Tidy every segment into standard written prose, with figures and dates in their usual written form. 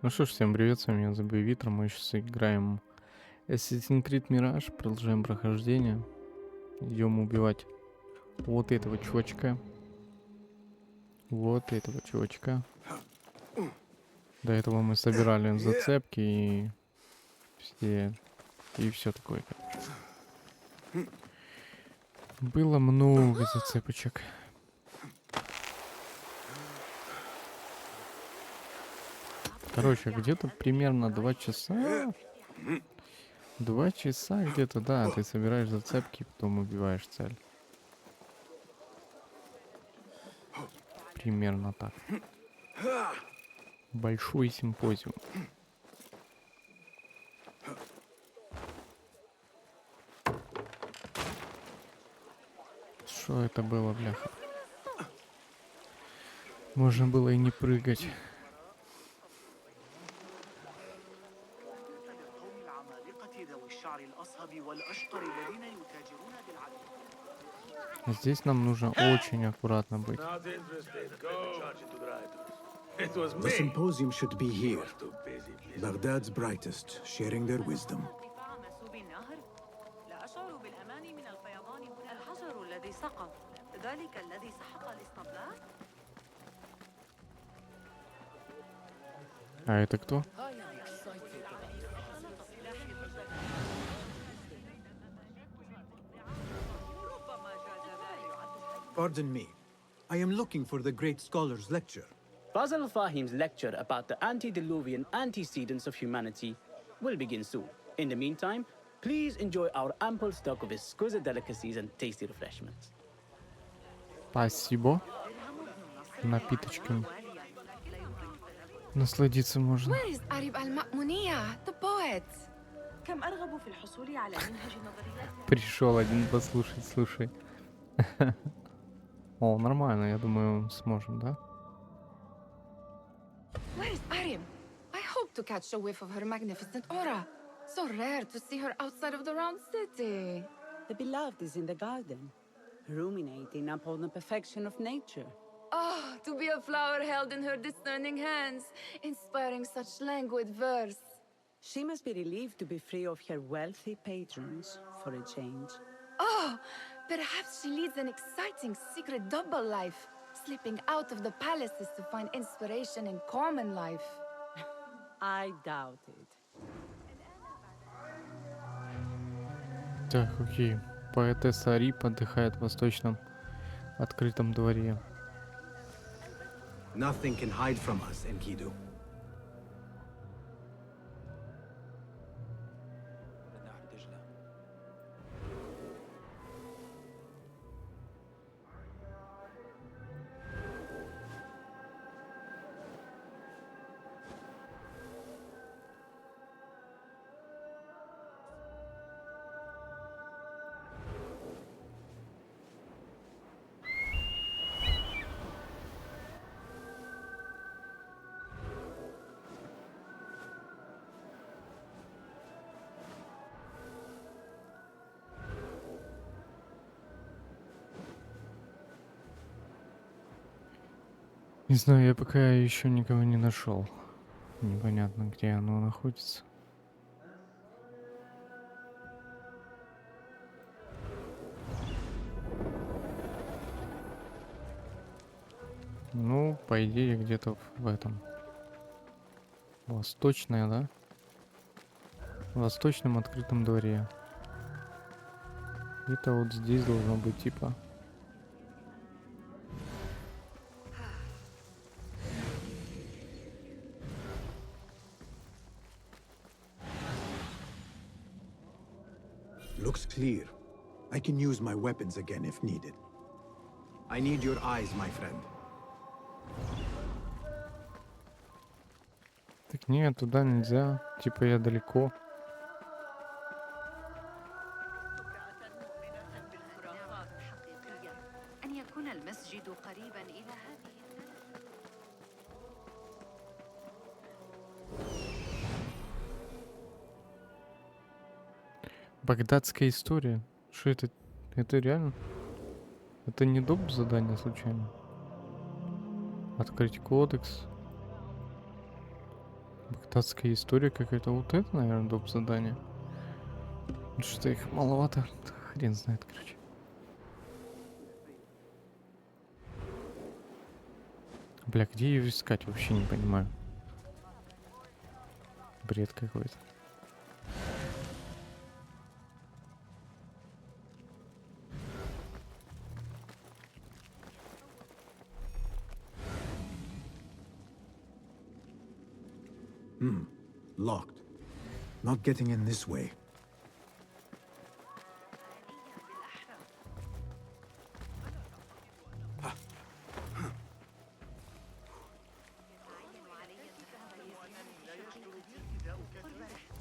Ну что ж, всем привет, с вами я Витер. Мы сейчас играем Assassin's Creed Mirage, продолжаем прохождение. Идем убивать вот этого чувачка. Вот этого чувачка. До этого мы собирали зацепки и все такое, короче. Было много зацепочек. Короче, где-то примерно 2 часа. 2 часа где-то, да, ты собираешь зацепки, потом убиваешь цель. Примерно так. Большой симпозиум. Что это было, бляха? Можно было и не прыгать. Здесь нам нужно очень аккуратно быть. The symposium should be here. Baghdad's brightest, sharing their wisdom. А это кто? Pardon me. I am looking for the great scholar's lecture. Fazl Fahim's lecture about the antediluvian antecedents of humanity will begin soon. In the meantime, please enjoy our ample stock of exquisite delicacies and tasty refreshments. Спасибо. Напиточками. Насладиться можно. Where is Arib al-Ma'muniyah, the poet? كم أرغب في الحصول على منهج نظريات. Пришел один послушать, слушай. О, нормально, я думаю, сможем, да? Where is Arib? I hope to catch a whiff of her magnificent aura. So rare to see her outside of the round city. The beloved is in the garden, ruminating upon the perfection of nature. Oh, to be a flower held in her discerning hands, inspiring such languid verse. She must be relieved to be free of her wealthy patrons for a change. Oh, perhaps she leads an exciting secret double life, slipping out of the palaces to find inspiration in common life. I doubt it. Так, окей. Поэтесса Ариб отдыхает в восточном открытом дворе. Nothing can hide from us, Enkidu. Не знаю, я пока еще никого не нашел. Непонятно, где оно находится. Ну, по идее, где-то в этом. Восточная, да? В восточном открытом дворе. Это вот здесь должно быть, типа. Looks clear. I can use my weapons again if needed. I need your eyes, my friend. Так нет, туда нельзя. Типа я далеко. أن يكون المسجد قريبا إلى هذه Багдадская история. Что это? Это реально? Это не доп. Задание случайно? Открыть кодекс. Багдадская история какая-то. Вот это, наверное, доп. Задание. Что-то их маловато. Хрен знает, короче. Бля, где ее искать, вообще не понимаю. Бред какой-то. Locked. Not getting in this way.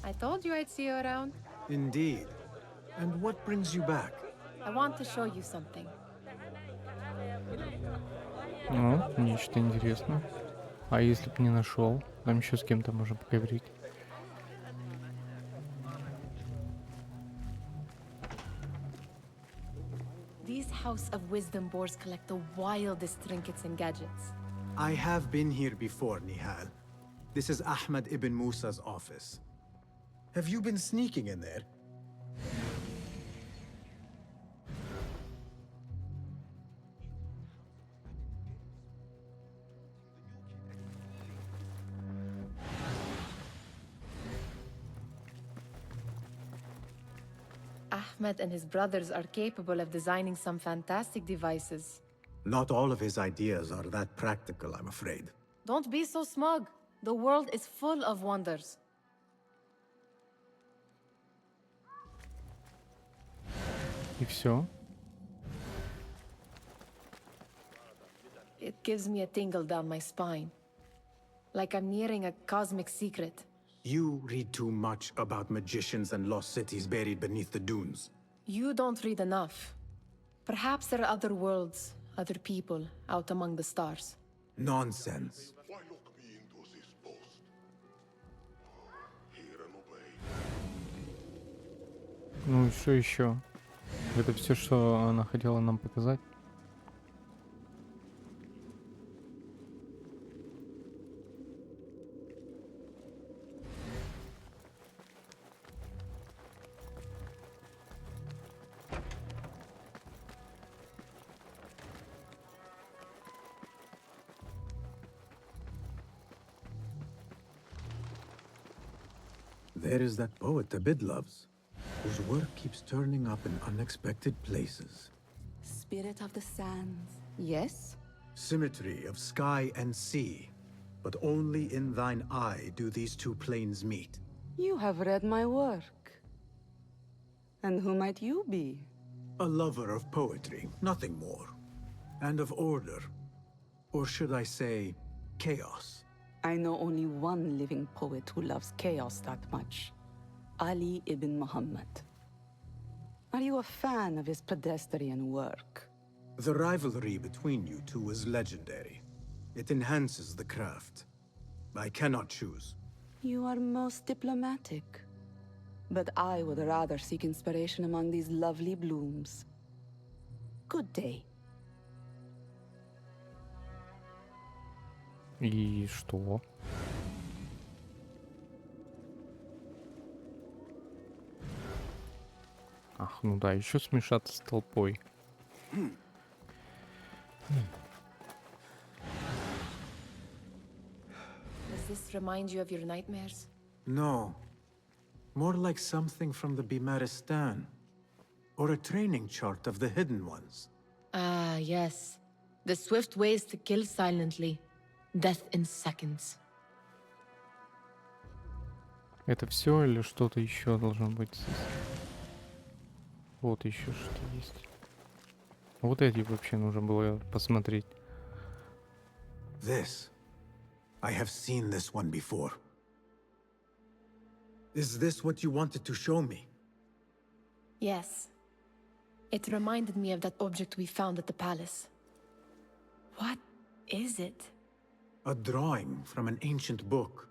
I told you I'd see you around. Indeed. And what brings you back? I want to show you something. Ну, нечто интересное. А если б не нашел? Там еще с кем-то можно поговорить. These House of Wisdom boars collect the wildest trinkets and gadgets. I have been here before, Nihal. This is Ahmed ibn Musa's office. Have you been sneaking in there? Ahmed and his brothers are capable of designing some fantastic devices. Not all of his ideas are that practical, I'm afraid. Don't be so smug. The world is full of wonders. И все. It gives me a tingle down my spine. Like I'm nearing a cosmic secret. You read too much about magicians and lost cities buried beneath the dunes. You don't read enough. Perhaps there are other worlds, other people out among the stars. Nonsense. Why look me into this post? Hear and obey. Ну и что еще? Это все, что она хотела нам показать? There is that poet Abid loves, whose work keeps turning up in unexpected places. Spirit of the sands. Yes? Symmetry of sky and sea, but only in thine eye do these two planes meet. You have read my work. And who might you be? A lover of poetry, nothing more. And of order. Or should I say, chaos. I know only one living poet who loves chaos that much. Ali ibn Muhammad. Are you a fan of his pedestrian work? The rivalry between you two is legendary. It enhances the craft. I cannot choose. You are most diplomatic. But I would rather seek inspiration among these lovely blooms. Good day. И что? Ах, ну да, еще смешаться с толпой. Does this remind you of your nightmares? No. More like something from the Bimaristan. Or a training chart of the Hidden Ones. Ah, yes. The swift ways to kill silently. Death in seconds. Это все или что-то еще должно быть здесь? Вот еще что есть. Вот эти вообще нужно было посмотреть. This. I have seen this one before. Is this what you wanted to show me? Yes. It reminded me of that object we found at the palace. What is it? A drawing from an ancient book.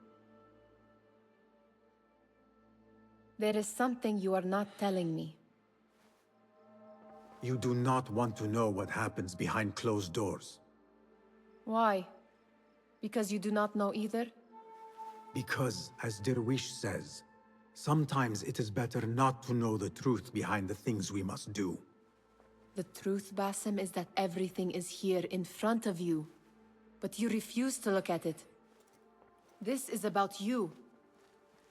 There is something you are not telling me. You do not want to know what happens behind closed doors. Why? Because you do not know either? Because, as Derwish says, sometimes it is better not to know the truth behind the things we must do. The truth, Basim, is that everything is here in front of you. But you refuse to look at it. This is about you.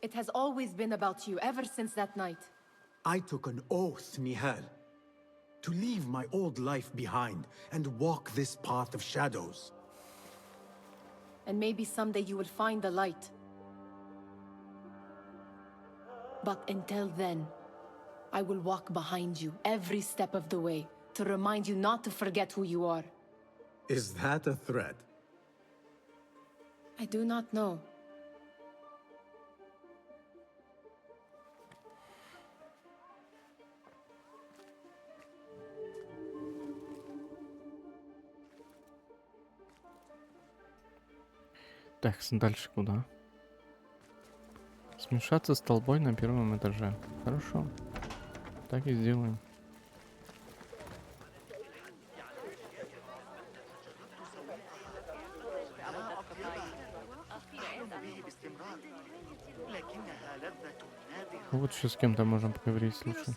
It has always been about you, ever since that night. I took an oath, Nihal, to leave my old life behind and walk this path of shadows. And maybe someday you will find the light. But until then, I will walk behind you every step of the way to remind you not to forget who you are. Is that a threat? I do not know. Так, дальше куда? Смешаться с толпой на первом этаже. Хорошо. Так и сделаем. Вот еще с кем-то можем поговорить, слушай.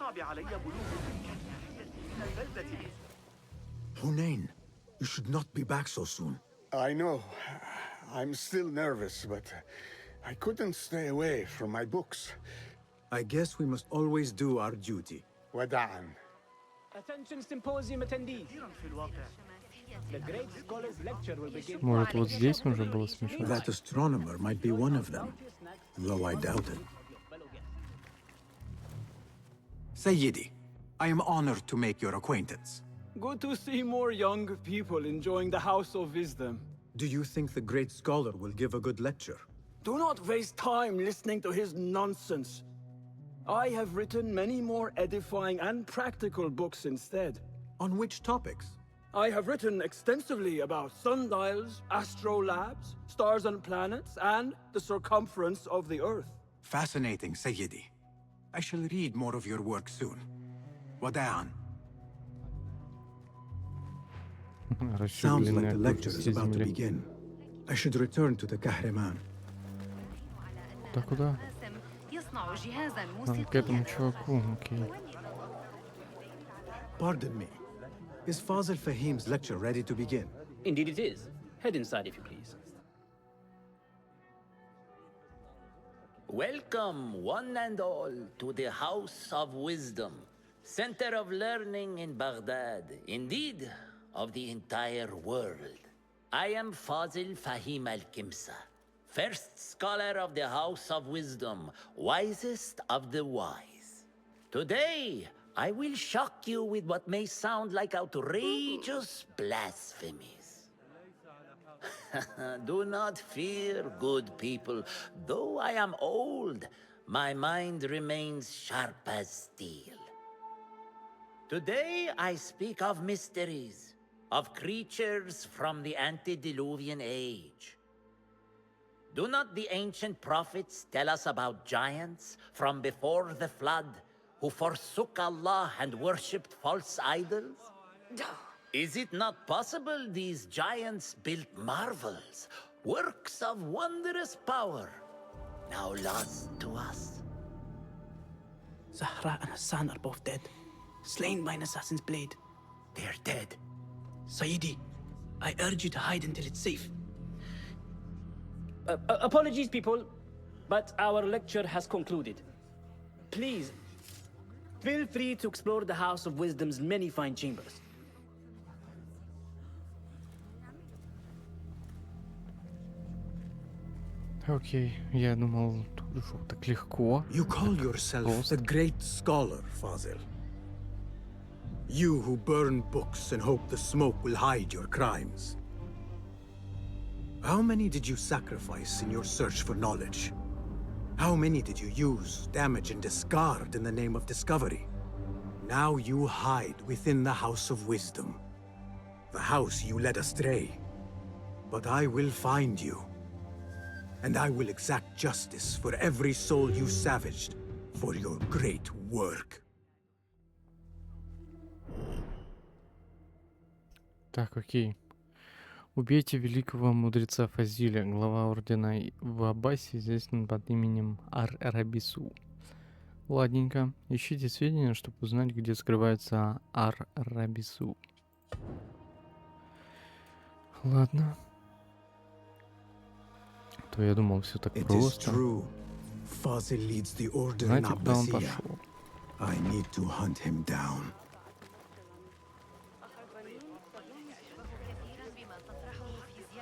Hunain, you should not be back so soon. I know. I'm still nervous, but I couldn't stay away from my books. I guess we must always do our duty. Wada'an. Attention symposium attendees. The great scholar's lecture will begin. Может, вот здесь нужно было смешаться? That astronomer might be one of them, though I doubt it. Sayyidi, I am honored to make your acquaintance. Good to see more young people enjoying the House of Wisdom. Do you think the great scholar will give a good lecture? Do not waste time listening to his nonsense. I have written many more edifying and practical books instead. On which topics? I have written extensively about sundials, astrolabes, stars and planets, and the circumference of the Earth. Fascinating, Sayyidi. I shall read more of your work soon. Wada'an. Sounds like the lecture is about to begin. I should return to the Kahraman. Да куда? يصنع جهازا К этому чуваку, окей. Pardon me. Is Fazil Fahim's lecture ready to begin? Indeed it is. Head inside if you please. Welcome, one and all, to the House of Wisdom, center of learning in Baghdad, indeed, of the entire world. I am Fazil Fahim al-Kimsa, first scholar of the House of Wisdom, wisest of the wise. Today, I will shock you with what may sound like outrageous blasphemies. Do not fear, good people. Though I am old, my mind remains sharp as steel. Today I speak of mysteries, of creatures from the antediluvian age. Do not the ancient prophets tell us about giants from before the flood who forsook Allah and worshipped false idols? Is it not possible these giants built marvels, works of wondrous power, now lost to us? Zahra and Hassan are both dead, slain by an assassin's blade. They're dead. Sayyidi, I urge you to hide until it's safe. Apologies, people, but our lecture has concluded. Please, feel free to explore the House of Wisdom's many fine chambers. Окей, я думал, тут шо, так легко. You call yourself the great scholar, Fazil. You who burn books and hope the smoke will hide your crimes. How many did you sacrifice in your search for knowledge? How many did you use, damage, and discard in the name of discovery? Now you hide within the House of Wisdom. The house you led astray. But I will find you. And I will exact justice for every soul you savaged for your great work. Так, окей. Убейте великого мудреца Фазиля, глава ордена в Аббасе, известен под именем Ар-Рабису. Ладненько. Ищите сведения, чтобы узнать, где скрывается Ар-Рабису. Ладно. То я думал, все так It is просто. true. Fazil leads the order in Знаете, куда он Abbasiyah. пошел? I need to hunt him down.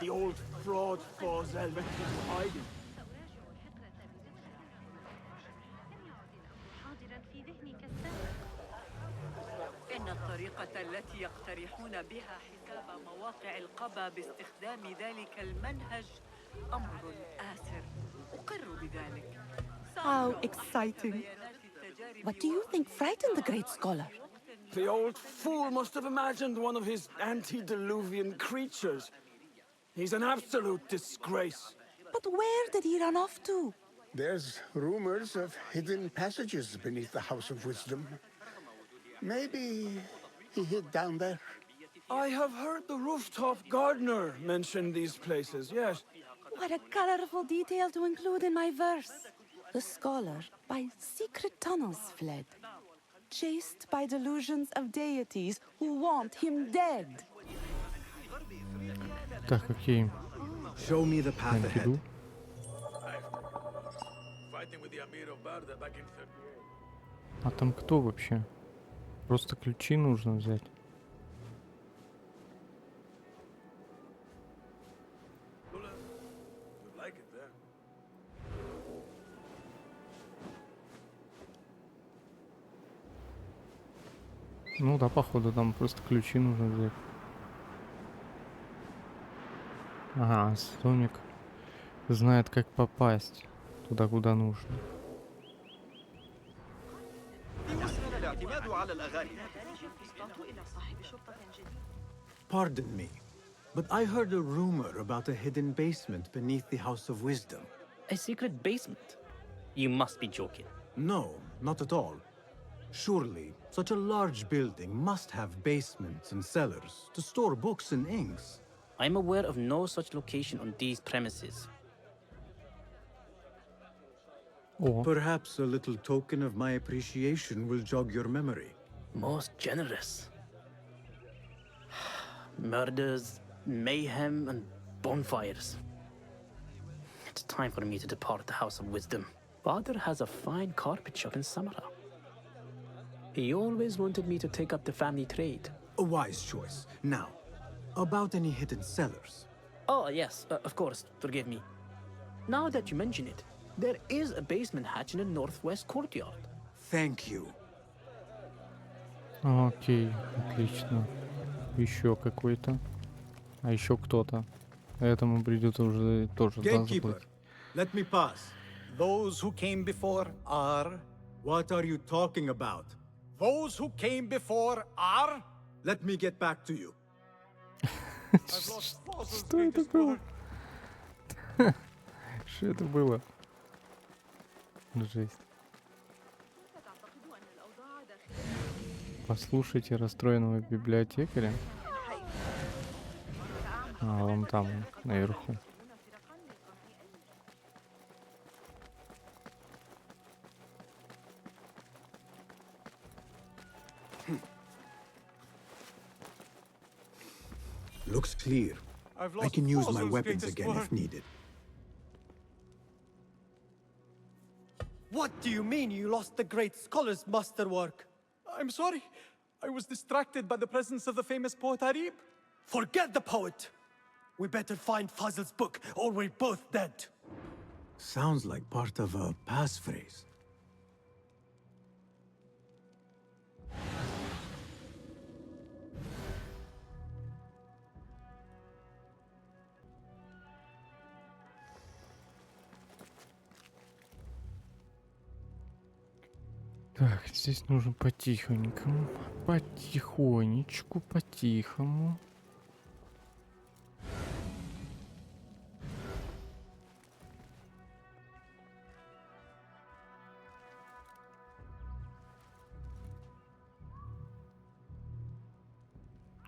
The old fraud Fazel went into hiding. إن الطريقة التي يقترحون بها حساب مواقع القبا باستخدام ذلك المنهج أمر آسر أقر بذلك. How exciting. What do you think frightened the great scholar? The old fool must have imagined one of his antediluvian creatures. He's an absolute disgrace. But where did he run off to? There's rumors of hidden passages beneath the House of Wisdom. Maybe he hid down there. I have heard the rooftop gardener mention these places, yes. What a colorful detail to include in my verse. The scholar by secret tunnels fled, chased by delusions of deities who want him dead. Так, окей. Show me the path Я ahead. иду. А там кто вообще? Просто ключи нужно взять. Ну да, походу, там просто ключи нужно взять. Ага, Соник знает, как попасть туда, куда нужно. Pardon me, but I heard a rumor about a hidden basement beneath the House of Wisdom. A secret basement? You must be joking. No, not at all. Surely, such a large building must have basements and cellars to store books and inks. I'm aware of no such location on these premises. О, Perhaps a little token of my appreciation will jog your memory. Most generous. Murders, mayhem, and bonfires. It's time for me to depart the House of Wisdom. Father has a fine carpet shop in Samara. He always wanted me to take up the family trade. A wise choice. Now, about any hidden cellars. Oh, yes, of course, forgive me. Now that you mention it, there is a basement hatch in the northwest courtyard. Thank you. окей, отлично. Еще какой-то. А еще кто-то. Этому придется уже тоже Gatekeeper, заплатить. let me pass. Those who came before are... What are you talking about? Those who came before are... Let me get back to you. I've lost Fazil's Что это biggest было? brother. Что это было? Жесть. Послушайте расстроенного библиотекаря. А, вон там, наверху. Looks clear. I've I lost can use my Fazil's weapons greatest again if work. needed. What do you mean you lost the great scholar's masterwork? I'm sorry. I was distracted by the presence of the famous poet Arib. Forget the poet! We better find Fazil's book, or we're both dead. Sounds like part of a passphrase. Так, здесь нужно по-тихонькому. Потихонечку, по-тихому.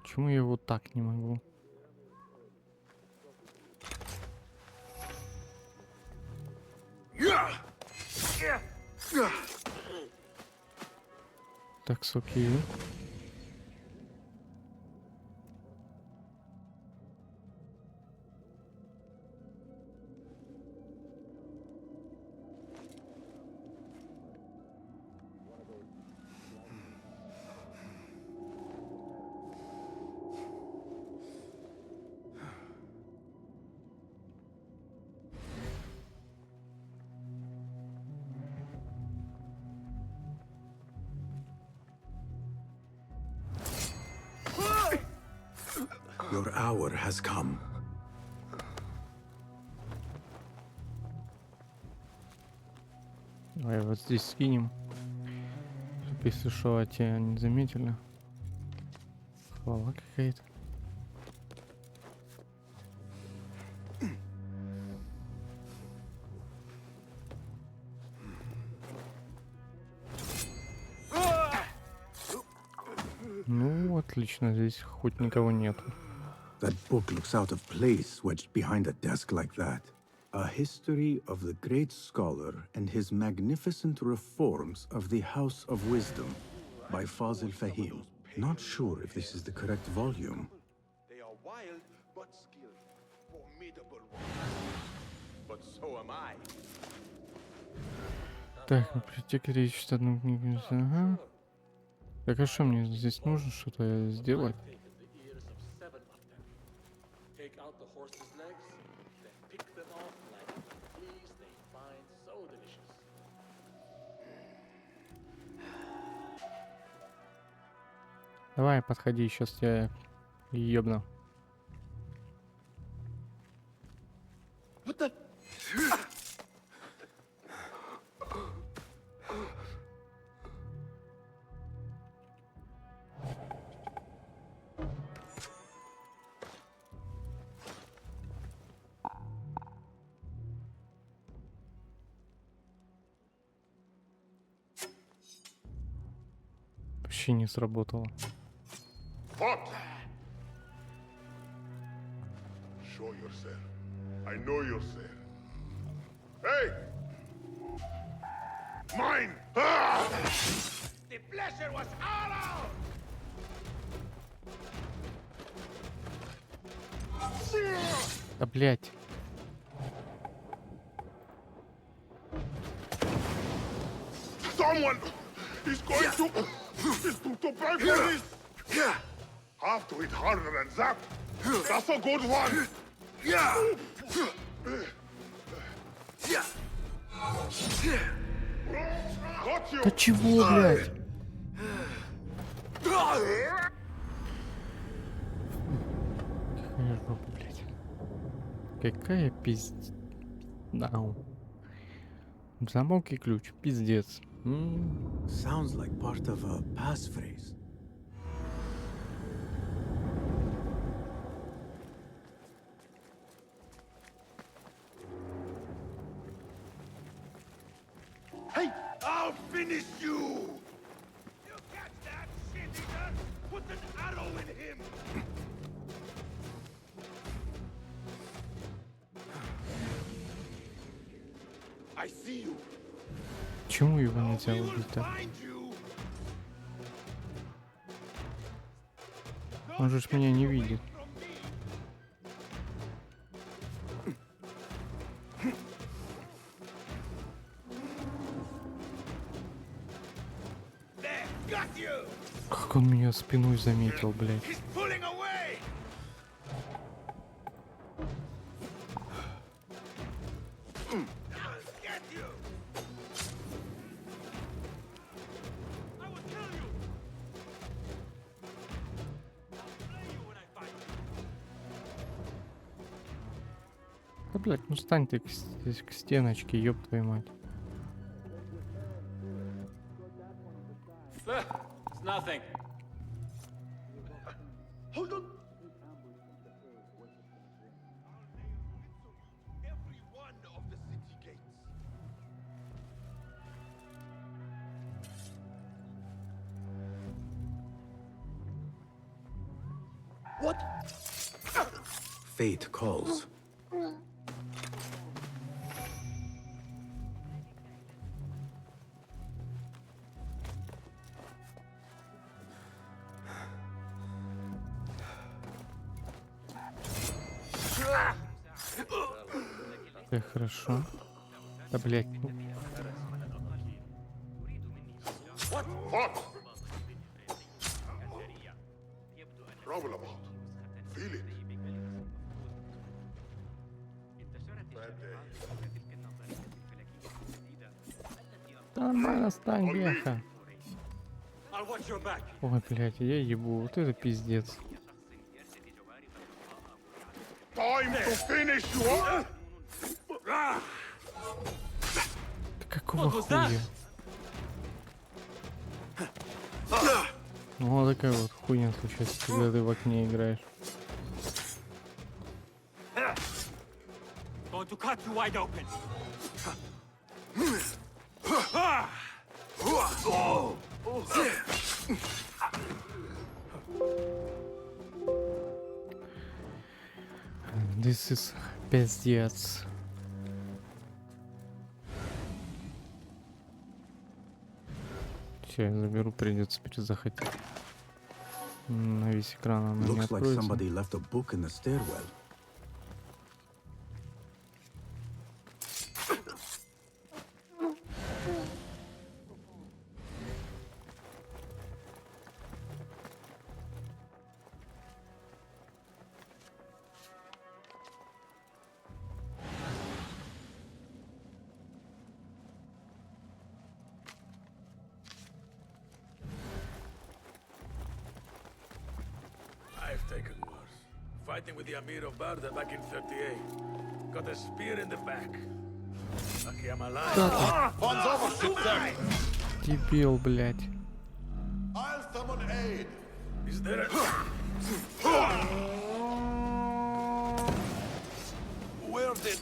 Почему я вот так не могу? Так, окей. Your hour has come. Давай вот здесь скинем. Чтоб, если что, тебя не заметили. Хвала какая-то. Ну, отлично, здесь хоть никого нету. That book looks out of place wedged behind a desk like that. A history of the great scholar and his magnificent reforms of the House of Wisdom by Fazil Fahim. Not sure if this is the correct volume. They are wild but skilled, formidable ones. But so am I. Так, библиотека речь одну книгу. Ага. Так, а что мне здесь нужно что-то сделать? Давай, подходи, сейчас я ёбну. What the? Вообще не сработало. What? Show yourself. I know yourself. Hey! Mine! Ah! The pleasure was ours! Да блять. Someone is going to pay for this! Have to hit harder than that. That's a good one. Got you. Да чего, блядь? Какая жопа, блядь. Какая пиздец. Нау. Замок и ключ. Пиздец. Sounds like part of a passphrase. Hey, I'll finish you! You catch that, shit-eater? Put an arrow in him! I see you. Почему его нельзя убить-то? Он же ж меня не видит. Как он меня спиной заметил, блядь. Да, блядь, ну стань ты к стеночке, ёб твою мать. It's nothing. Hold on. Every one of the city gates. What? Fate calls. Так, хорошо. Да, блядь. Ну. What? Trouble about. Feel it. Bad day. Нормально, стань, бляха. I'll watch your back. Ой, блядь, я ебу. Вот это пиздец. Time to finish you up. Да какого хуя? Ну, вот такая вот хуйня случается, когда ты в окне играешь. Going to cut you wide open. This is пиздец. Все, я заберу, придется перезаходить. На весь экран она не Looks like откроется. somebody left a book in the stairwell. I've taken worse. Fighting with the Amir of Barda back in 38. Got a spear in the back. Lucky I'm alive. One's over, shoot them. Дебил, блядь. I'll summon aid. Is there a... Where did...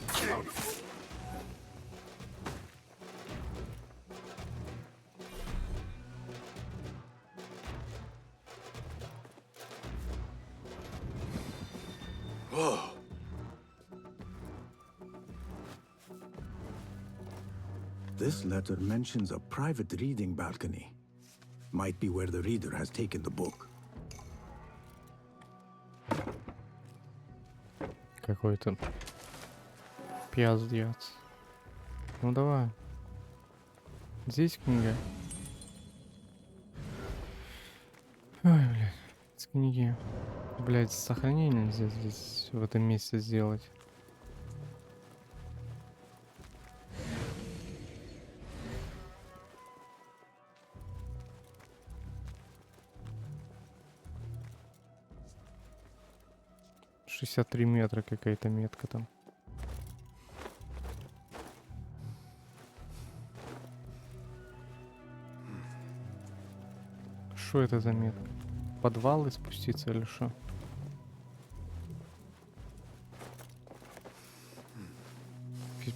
Whoa. This letter mentions a private reading balcony. Might be where the reader has taken the book. Какой-то пиздец. Ну давай. Здесь книга. Ой, блядь. С книги. Блядь, сохранение нельзя здесь в этом месте сделать. «63 метра» какая-то метка там. Что это за метка? В подвалы спуститься или что?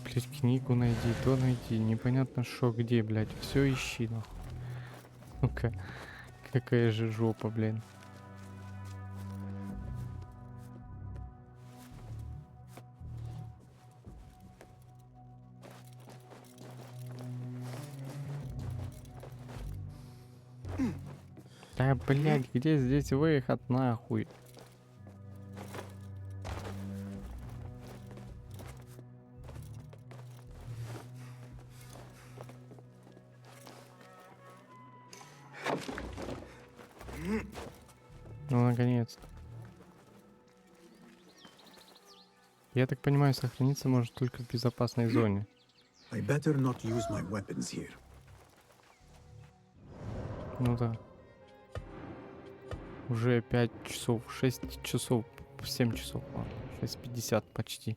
Блять, книгу найди, то найди. Непонятно что, где, блять. Все ищи, нахуй. Ну-ка. Какая же жопа, блин. Да, блять, где здесь выход, нахуй? Ну, наконец-то. Я так понимаю, сохраниться может только в безопасной зоне. I better not use my weapons here. Ну да. Уже 5 часов, 6 часов, 7 часов, ладно, 6:50 почти.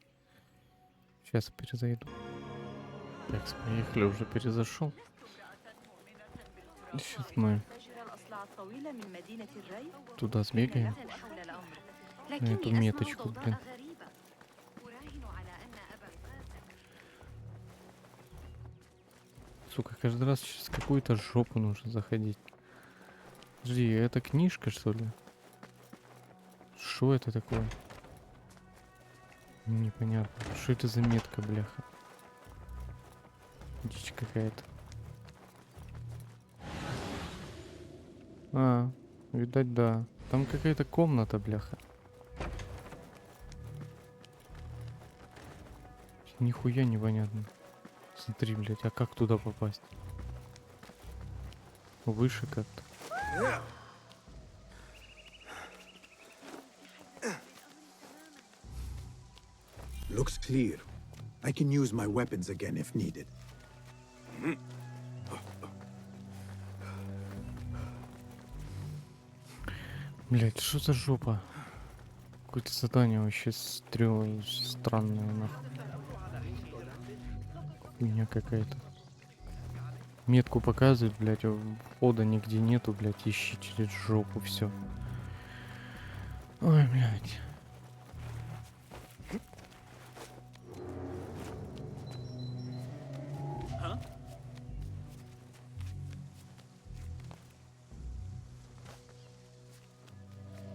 Сейчас перезайду. Так, поехали, уже перезашел. Сейчас мы туда сбегаем. На эту меточку, блин. Сука, каждый раз через какую-то жопу нужно заходить. Подожди, это книжка, что ли? Что это такое? Непонятно. Что это за метка, бляха? Дичь какая-то. А, видать, да. Там какая-то комната, бляха. Нихуя непонятно. Смотри, блядь, а как туда попасть? Выше как-то. Looks clear. I can use my weapons again if needed. Блядь, что за жопа? Какое-то задание вообще странное, нахуй. Меня какая-то. Метку показывает, блядь, входа нигде нету, блядь, ищи через жопу все. Ой, блядь.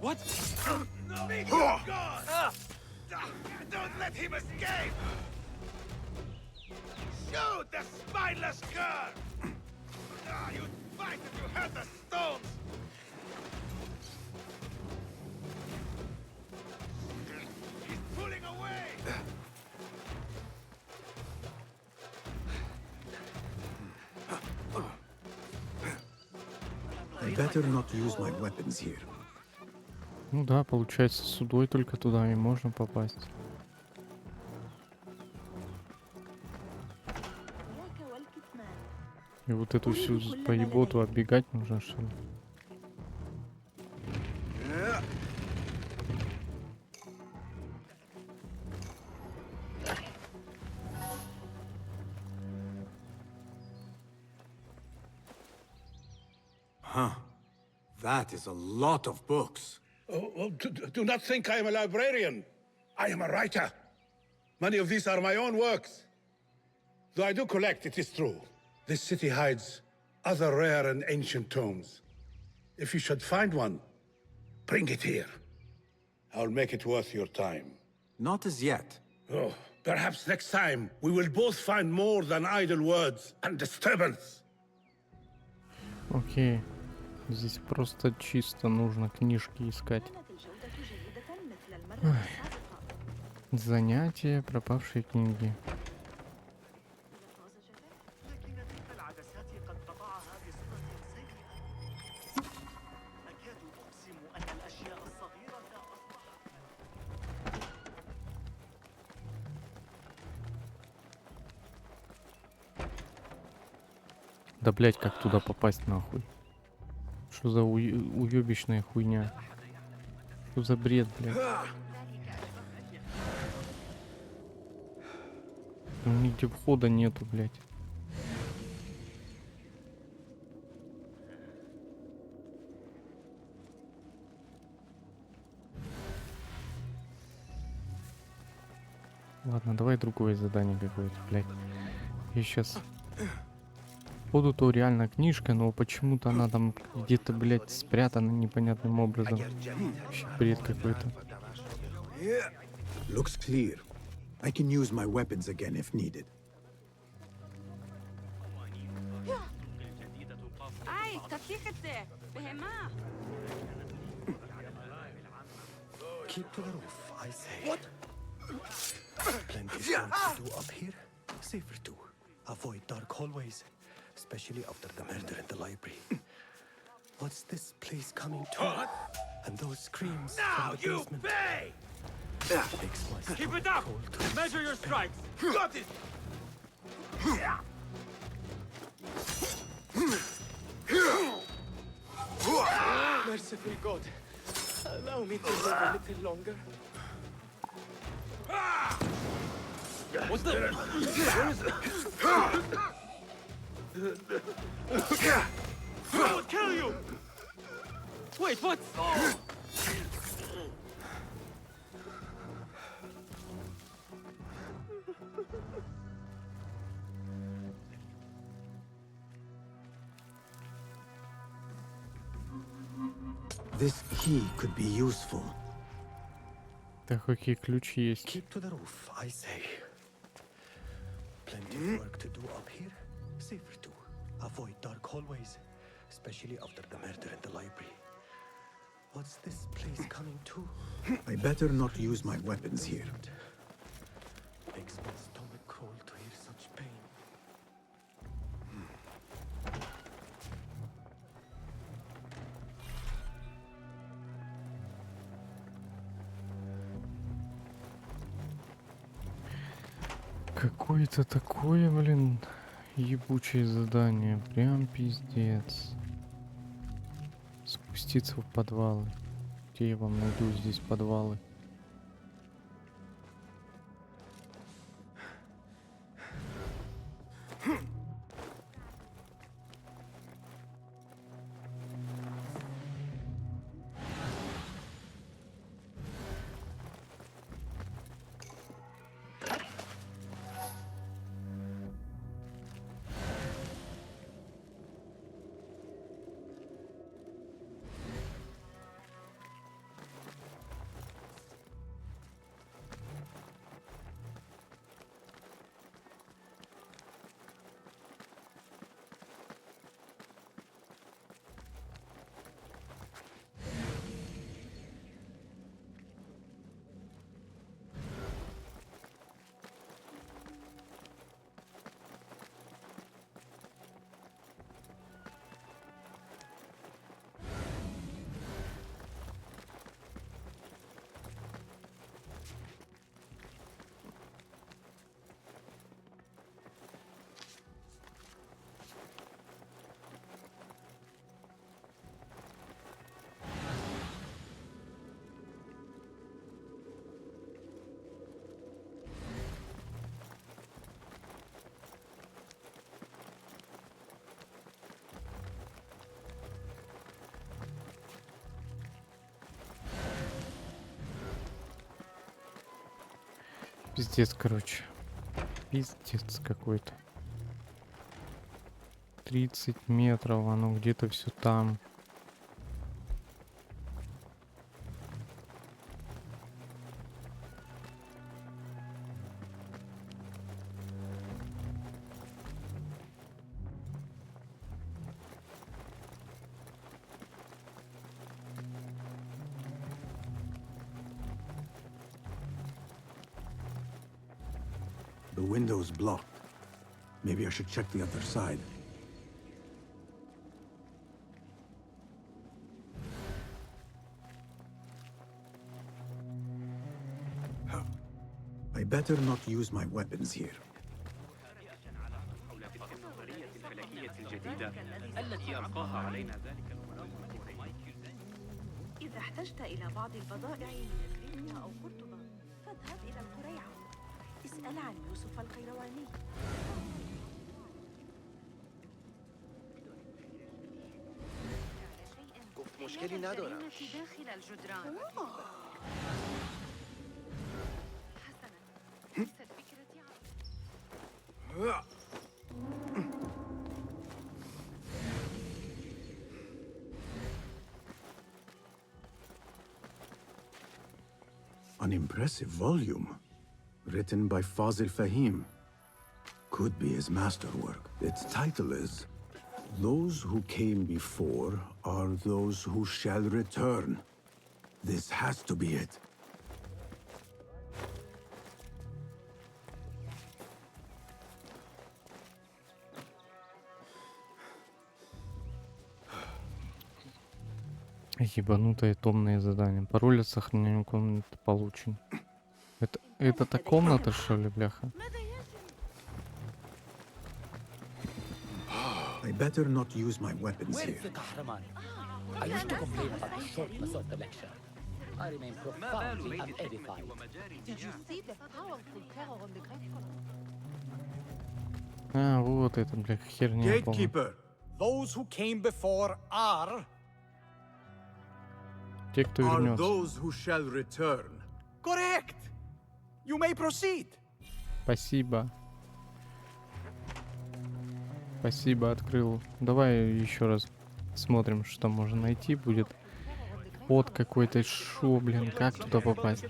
What? No, God! Don't let him escape! Shoot the spineless cur! You'd fight if you had the stones! He's pulling away! I better not use my weapons here. Ну да, получается, судой только туда и можно попасть. И вот эту всю поеботу оббегать нужно, что ли? Huh. That is a lot of books. Do not think I am a librarian. I am a writer. Many of these are my own works. Though I do collect, it is true. This city hides other rare and ancient tomes. If you should find one, bring it here. I'll make it worth your time. Not as yet. Oh, perhaps next time we will both find more than idle words and disturbance. Окей. Здесь просто чисто нужно книжки искать. Ой. Занятия, пропавшие книги. Да блять, как туда попасть нахуй? Что за уёбищная хуйня? Что за бред, блядь? Ну, нигде входа нету, блядь. Ладно, давай другое задание какое-то, блядь. Я сейчас... Походу то реально книжка, но почему-то она там где-то, блядь, спрятана непонятным образом. Вообще бред какой-то. Looks clear. I can use my weapons again if needed. Keep to the roof, I say. What? Plenty of work to do up here. Safer too. Avoid dark hallways, especially after the murder in the library. What's this place coming to? And those screams Now from the you basement. pay! Makes my Keep stomach it up! cold to Measure your strikes! Got it! Merciful God, allow me to live a little longer. What's the... Where is it? I will kill you! Wait, what? This key could be useful. Так, какие ключи есть? Keep to the roof, I say. Plenty of work to do up here. Safer too. Avoid dark hallways, especially after the murder in the library. What's this place coming to? I better not use my weapons here. Makes my stomach Какое-то такое, блин, ебучее задание. Прям пиздец. Спуститься в подвалы. Где я вам найду здесь подвалы? Пиздец, короче. Пиздец какой-то. 30 метров, оно где-то все там. The window's blocked. Maybe I should check the other side. I better not use my weapons here. إذا احتجت إلى بعض البضائع من إفريقيا أو قرطبة فاذهب إلى القريعة. اسأل عن يوسف القيرواني. مشكلی ندارم. داخل الجدران. An impressive volume, written by Fazil Fahim. Could be his masterwork. Its title is, "Those who came before are those who shall return." This has to be it. Ебанутое томное задание. Пароль от сохранения комнаты получен. Это та комната, что ли, бляха? I better not use my weapons Where here. is the Kahraman? I used to complain about the shortness of the lecture. I remain profoundly unedified. Did you see the powerful terror on the Great Column? А, вот это, бля, херня полная. Gatekeeper, those who came before are Те, кто Are вернется. those who shall return. correct. You may proceed. Спасибо. Спасибо, открыл. Давай еще раз смотрим, что можно найти будет. Вот какой-то шо, блин, как туда попасть?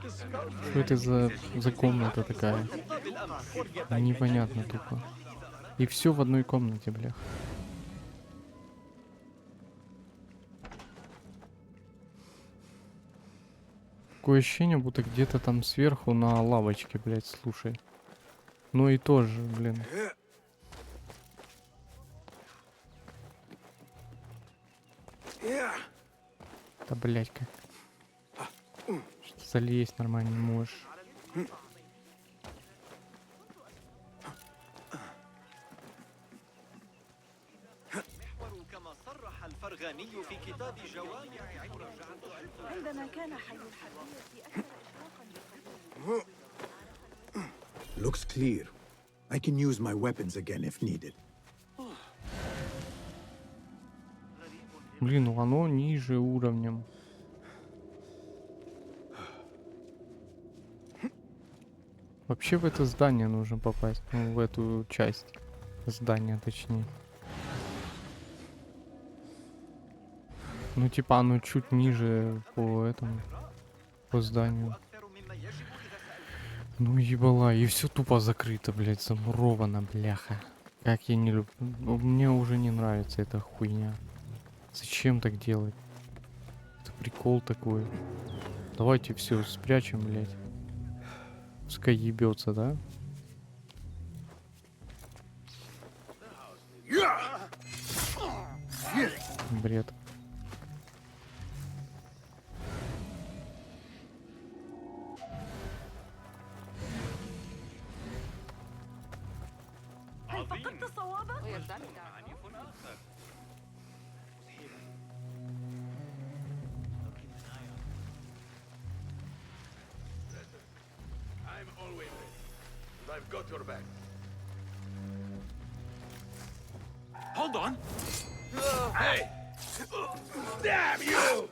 Что это за комната такая? Непонятно тупо. И все в одной комнате, блях. Такое ощущение, будто где-то там сверху на лавочке, блядь, слушай. Ну и тоже, блин. Да, блядь, как. Что залезть нормально не можешь. الفرغاني في كتاب جوامع عندما كان حي الحربية أكثر إشراقا Looks clear. I can use my weapons again if needed. Блин, ну оно ниже уровнем. Вообще в это здание нужно попасть. Ну, в эту часть здания, точнее. Ну, типа, оно чуть ниже по этому, по зданию. Ну, ебала, и все тупо закрыто, блядь, замуровано, бляха. Как я не люблю. Мне уже не нравится эта хуйня. Зачем так делать? Это прикол такой. Давайте все спрячем, блядь. Пускай ебется, да? Бред. هل فقدت صوابك؟ I'm always ready. And I've got your back. Hold on. Hey! Damn you!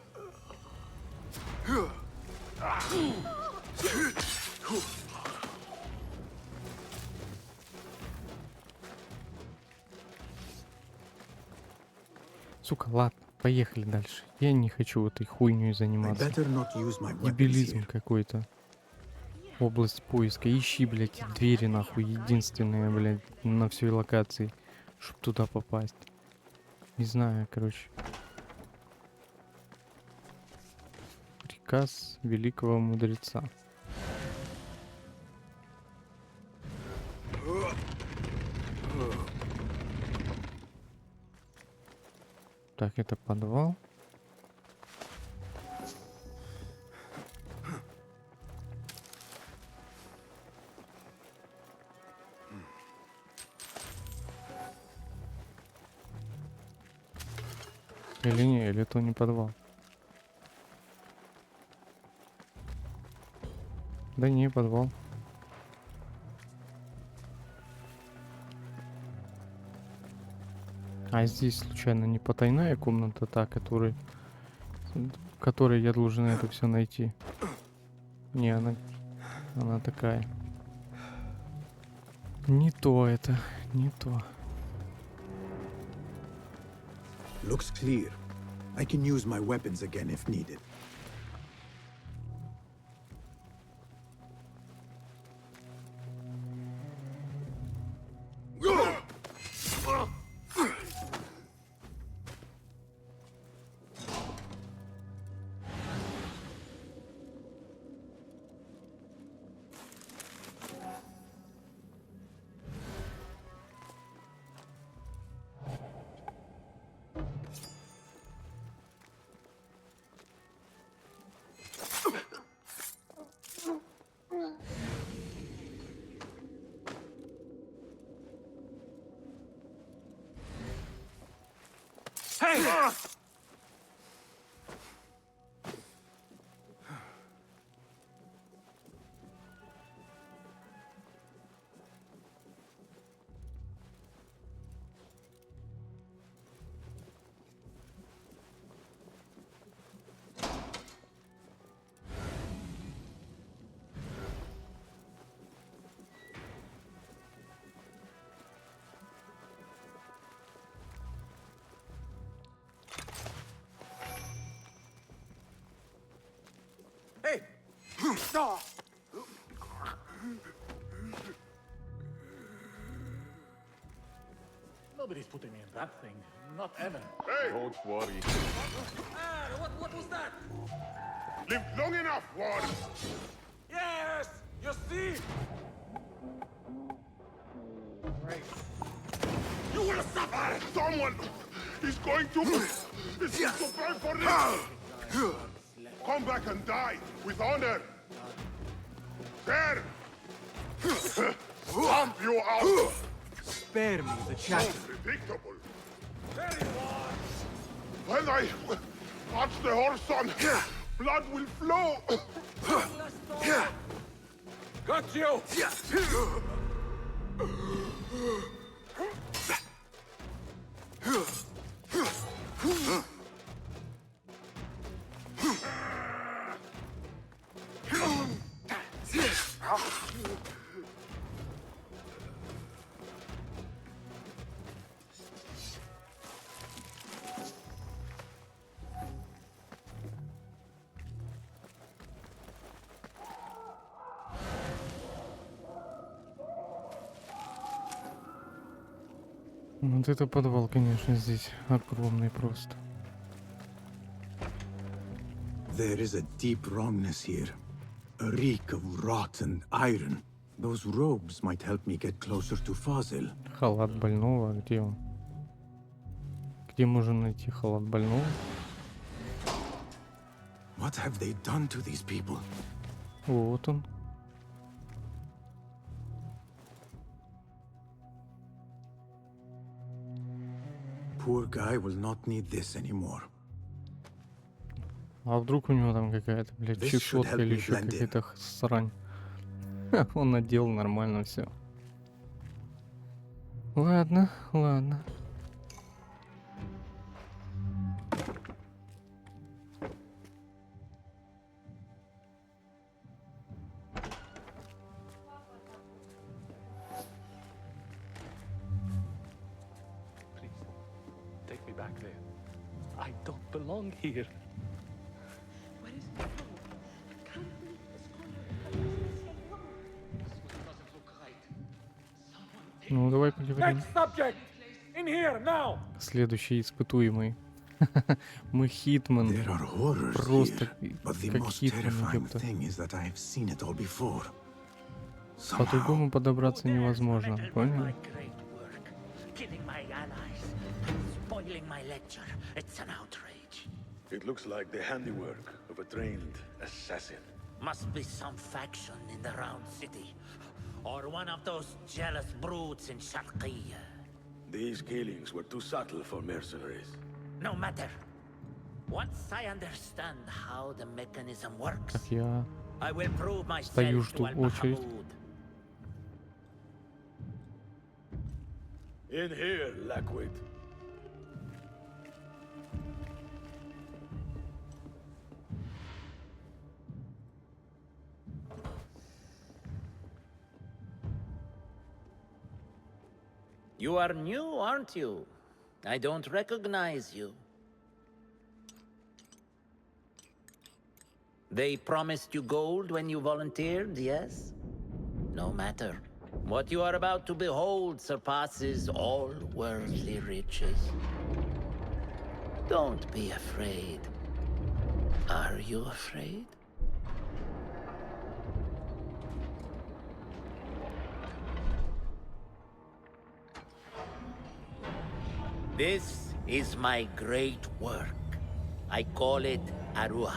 Сука, ладно, поехали дальше. Я не хочу этой хуйней заниматься. Дебилизм какой-то. Область поиска. Ищи, блядь, двери нахуй. Единственные, блядь, на всей локации. Чтоб туда попасть. Не знаю, короче. Приказ великого мудреца. Так, это подвал. Или не, или это не подвал. Да не, подвал. А здесь случайно не потайная комната та, которой я должен это все найти? Не, она такая. Не то это, не то. Looks clear. I can use my weapons again if needed. Hey! Hey! Stop! Nobody's putting me in that thing. Not Evan. Hey! Don't worry. What was that? Lived long enough, Ward! Yes! You see? You will suffer! Someone is going to pay for this! Come back and die with honor! There! Pump you out! Spare me the chatter. Predictable! There you are! When I touch the horse on, blood will flow. Got you! Вот это подвал, конечно, здесь огромный просто. There is a deep wrongness here. A reek of rot and iron. Those robes might help me get closer to Fazil. Халат больного, где он? Где можно найти халат больного? What have they done to these people? Вот он. Poor guy will not need this anymore. А вдруг у него там какая-то, блядь, This should чесотка help или me еще blend in. какая-то срань. Он надел нормально все. Ладно, ладно. Take me back there. I don't belong here. Ну, давай поговорим. Next subject! In here, now! Следующий испытуемый. Мы Хитман. There are horrors Просто here, but the как most Хитман, terrifying ёпта. thing is that I have seen it all before. По-другому подобраться невозможно, понял? Killing my allies, spoiling my lecture. It's an outrage. It looks like the handiwork of a trained assassin. Must be some faction in the Round City. Or one of those jealous brutes in Sharqiyya. These killings were too subtle for mercenaries. No matter. Once I understand how the mechanism works, Так я I will prove стою, myself to жду очередь. Al-Mahmoud. In here, Lackwit. You are new, aren't you? I don't recognize you. They promised you gold when you volunteered, yes? No matter. What you are about to behold surpasses all worldly riches. Don't be afraid. Are you afraid? This is my great work. I call it Arua.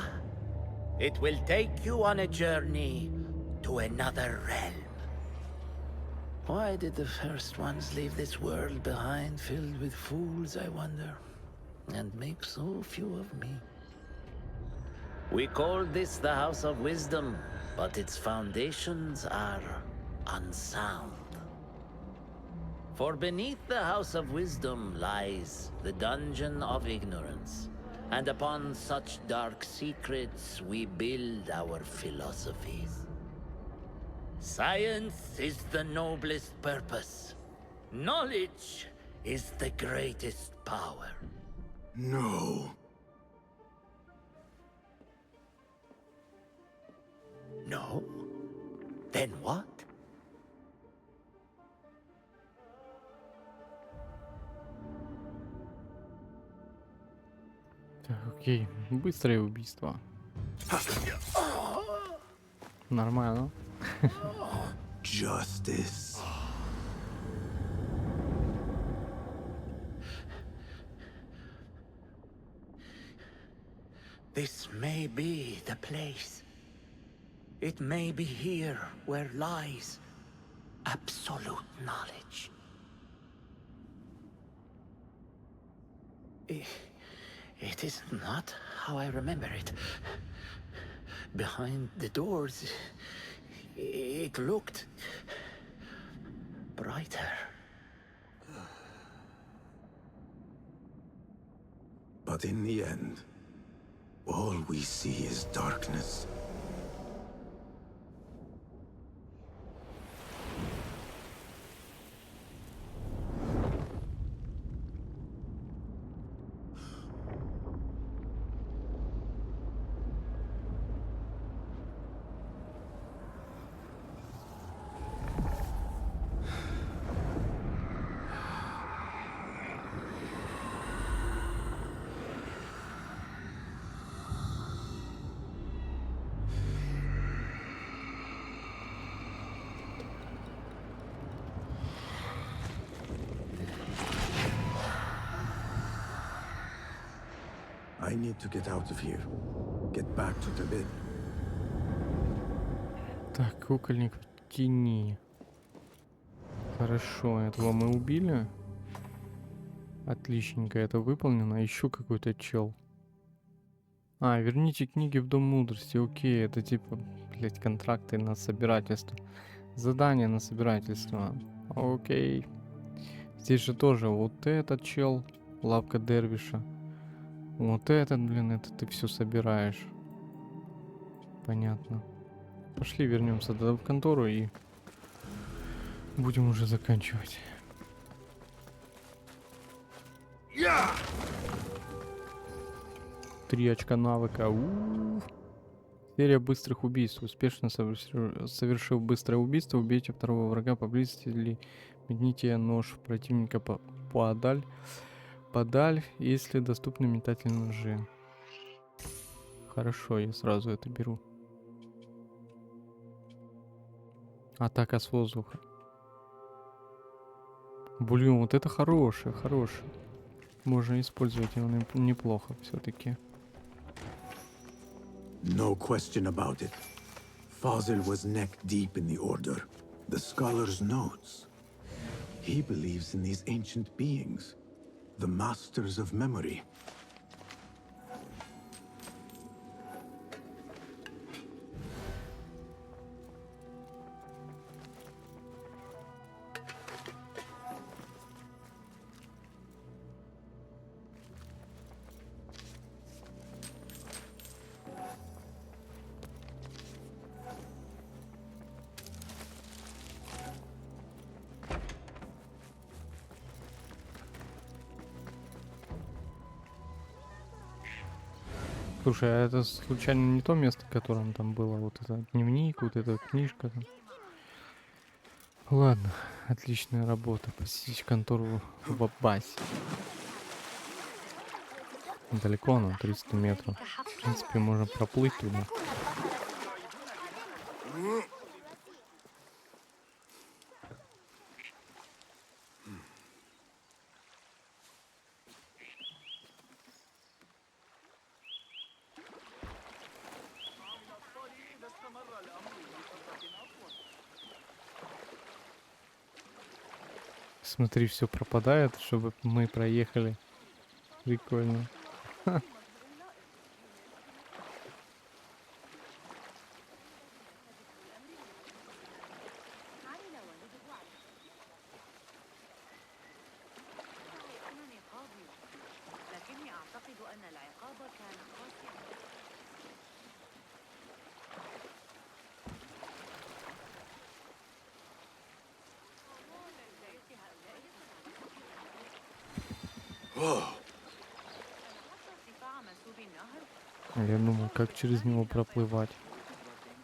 It will take you on a journey to another realm. Why did the first ones leave this world behind, filled with fools, I wonder, and make so few of me? We call this the House of Wisdom, but its foundations are unsound. For beneath the House of Wisdom lies the Dungeon of Ignorance, and upon such dark secrets we build our philosophies. Science is the noblest purpose. Knowledge is the greatest power. No. No? Then what? Так, окей. Быстрое убийство. Нормально. Justice. This may be the place. It may be here where lies absolute knowledge. It is not how I remember it. Behind the doors, it looked brighter. But in the end, all we see is darkness. I need to get out of here. Get back to Tibet. Так, кукольник в тени. Хорошо, этого мы убили. Отличненько, это выполнено. Еще какой-то чел. А, верните книги в Дом Мудрости. Окей, это типа, блять, контракты на собирательство. Задание на собирательство. Окей. Здесь же тоже вот этот чел. Лавка Дервиша. Вот этот, блин, это ты все собираешь. Понятно. Пошли, вернемся тогда в контору и будем уже заканчивать. Три очка навыка. Серия быстрых убийств. Успешно совершив быстрое убийство, убейте второго врага поблизости или метните нож противника подаль, если доступны метательные ножи. Хорошо, я сразу это беру. Атака с воздуха. Блин, вот это хорошее. Можно использовать его неплохо все-таки. No question about it. Fazil was neck deep in the Order. The scholar's notes. He believes in these ancient beings, the masters of memory. Слушай, а это случайно не то место, в котором там было вот это дневник, вот эта книжка там? Ладно, отличная работа. Посетить контору в Аббасе. Далеко она, 300 метров. В принципе, можно проплыть туда. Смотри, все пропадает, чтобы мы проехали. Прикольно. Ха. لكني أعتقد أن العقاب كان قاسيا. Я думал, как через него проплывать.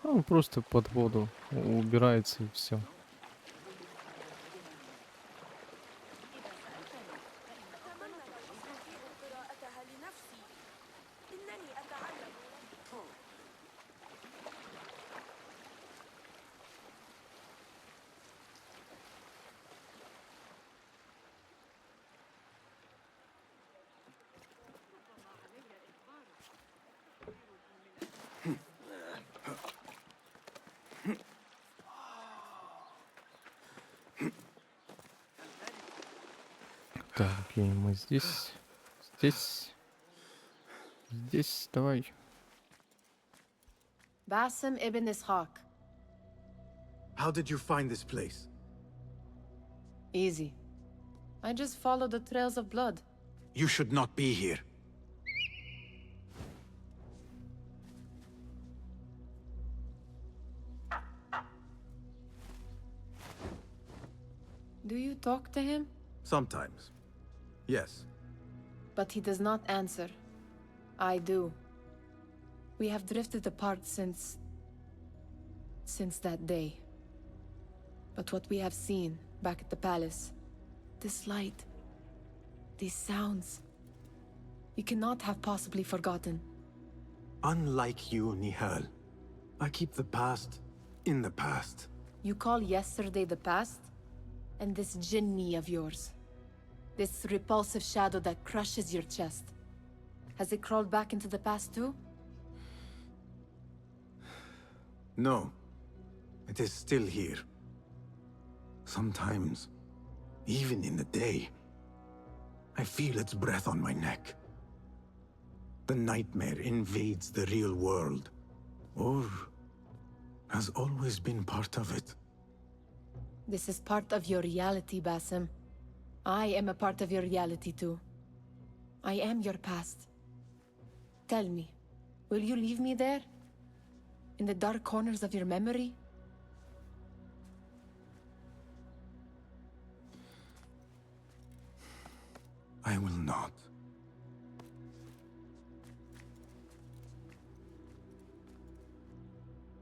А он просто под воду убирается и все. Так, и мы здесь. Здесь давай. Basim ibn Ishaq. How did you find this place? Easy. I just followed the trails of blood. You should not be here. Do you talk to him? Sometimes. Yes. But he does not answer. I do. We have drifted apart since that day. But what we have seen back at the palace, this light, these sounds, you cannot have possibly forgotten. Unlike you, Nihal, I keep the past in the past. You call yesterday the past? And this Jinni of yours, this repulsive shadow that crushes your chest, has it crawled back into the past too? No. It is still here. Sometimes, even in the day, I feel its breath on my neck. The nightmare invades the real world, or has always been part of it. This is part of your reality, Basim. I am a part of your reality too. I am your past. Tell me, will you leave me there? In the dark corners of your memory? I will not.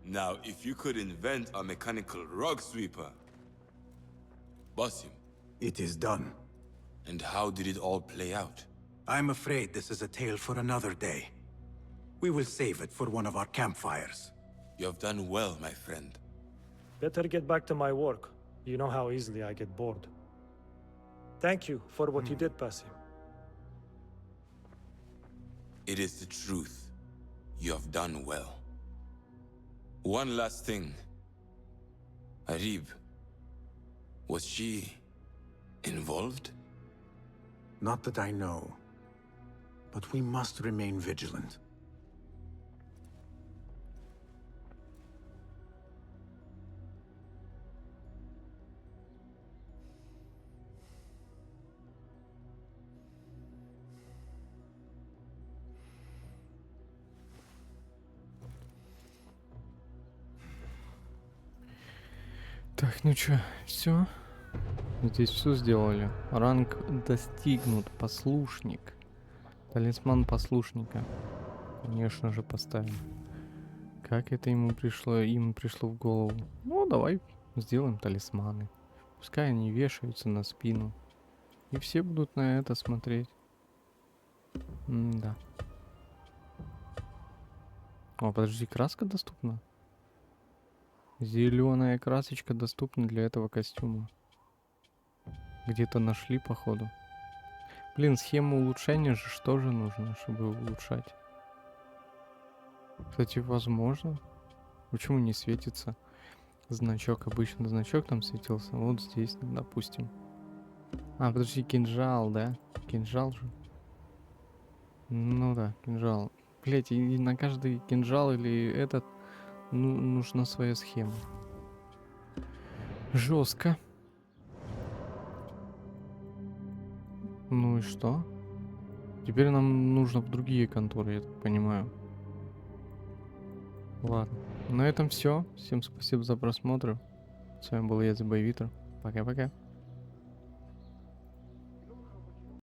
Now, if you could invent a mechanical rug sweeper, Basim. It is done. And how did it all play out? I'm afraid this is a tale for another day. We will save it for one of our campfires. You have done well, my friend. Better get back to my work. You know how easily I get bored. Thank you for what you did, Basim. It is the truth. You have done well. One last thing. Arib. Was she involved? Not that I know. But we must remain vigilant. Так, ну чё, все? Здесь все сделали. Ранг достигнут. Послушник. Талисман послушника. Конечно же, поставим. Как это им пришло в голову? Ну, давай сделаем талисманы. Пускай они вешаются на спину. И все будут на это смотреть. Да. О, подожди, краска доступна? Зеленая красочка доступна для этого костюма. Где-то нашли, походу. Блин, схему улучшения же что же нужно, чтобы улучшать? Кстати, возможно. Почему не светится значок? Обычно значок там светился. Вот здесь, допустим. А, подожди, кинжал, да? Кинжал же. Ну да, кинжал. Блять, и на каждый кинжал или этот нужна своя схема. Жестко. Ну и что? Теперь нам нужно в другие конторы, я так понимаю. Ладно. На этом все. Всем спасибо за просмотр. С вами был я, The Boy Viter. Пока-пока.